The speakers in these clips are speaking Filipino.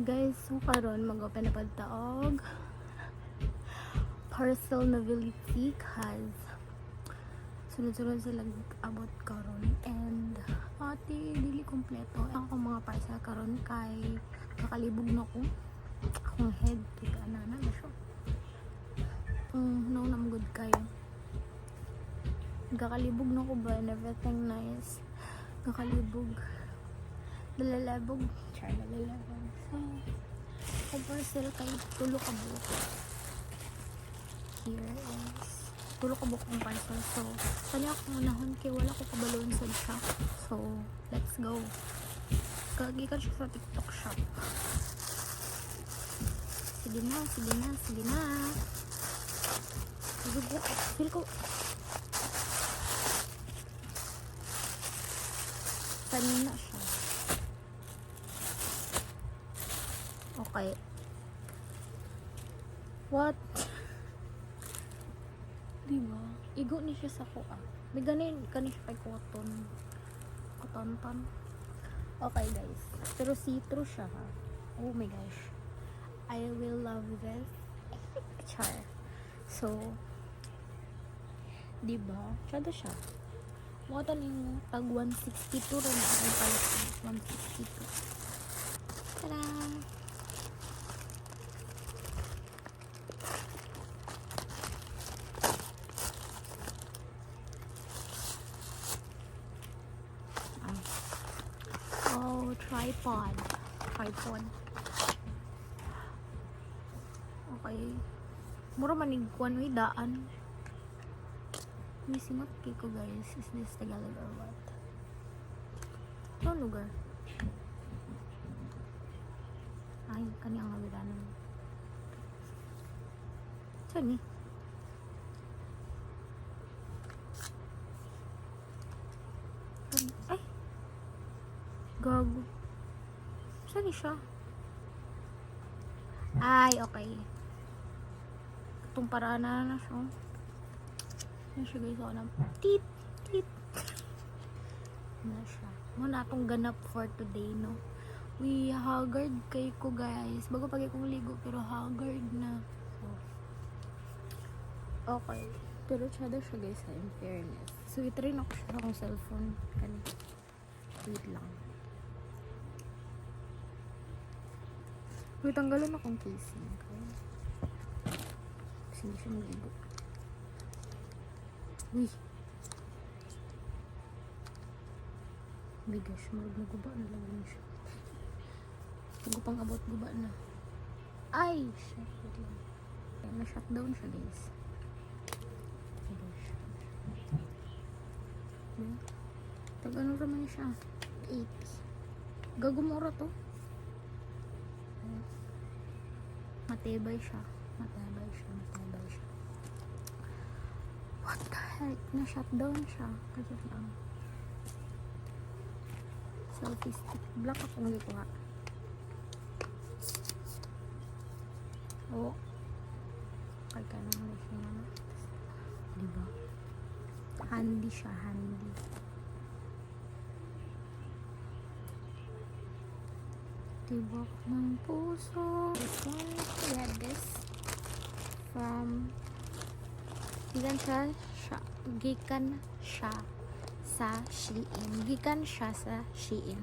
guys, so karon mag-open na pagtaog parcel novelty has sunod-sunod sila abot karon and ate dili kompleto ako mga parcel karon kay kakalibog na ko akong head kaya na siya no na good kayo kakalibog na ko ba and everything nice kakalibog dalalabog so ang parcel kay tulo ka buok here is tulo ka buok ang parcel so kanya ako manahon kay wala ko kabalon sa shop so let's go kagikan siya sa TikTok shop sige na feel ko kanina siya okay what diba igo ni siya sa kuha may ganin siya kay cotton okay guys pero see-through siya ha oh my gosh I will love this char so diba tsada siya mga tanin mo tag 162 rin ang palit 162 tada oh tripod okay mura manigkuan uy daan may simot ko guys is this Tagalog or what no lugar ay kanyang ngawidanan saan eh ay gago saan eh siya ay okay itong paraan na siya yan siya guys ako ng tit na siya muna itong ganap for today no we haggard kay ko guys bago pag ikong ligo pero haggard na so okay pero tsada siya guys in fairness so itrin ako siya akong cellphone kanina wait lang wait tanggalin akong casing okay kasi hindi siya maligo uy my gosh marag na guba na lang yun siya bago pang abot guba na ay shit na shutdown siya guys my gosh tag ano naman siya 80 gagumura to matibay siya what the heck na shutdown siya kasi lang selfie stick black ako magikuha oh kaya ka naman siya naman diba handy siya tibok ng puso this one we had this from gikan siya sa Shein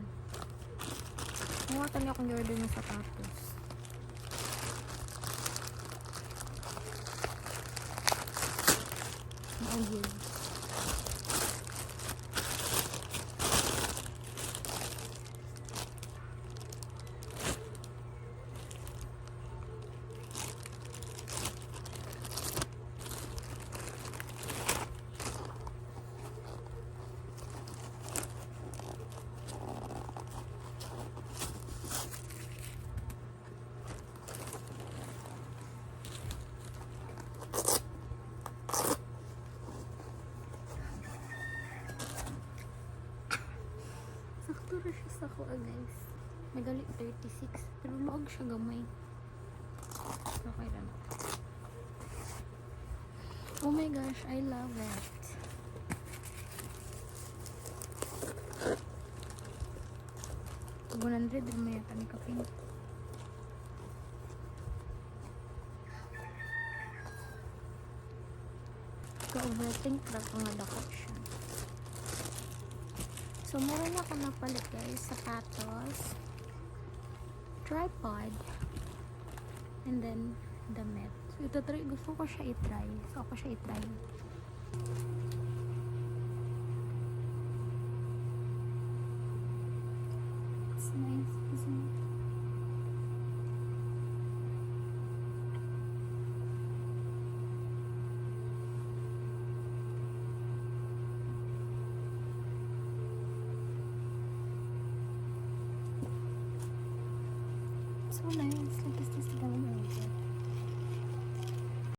mga tanya akong order na sapatos yun sakto na siya sa kuha guys nagali 36 pero maog siya gamay okay lang oh my gosh I love it 100 din may yata ni kapin ka-overthink ra ko nga dako siya. So, meron ako napalit guys, sapatos, tripod, and then damit. So, gusto ko siya i-try. So, ako siya i-try. It's nice, isn't it? So nice.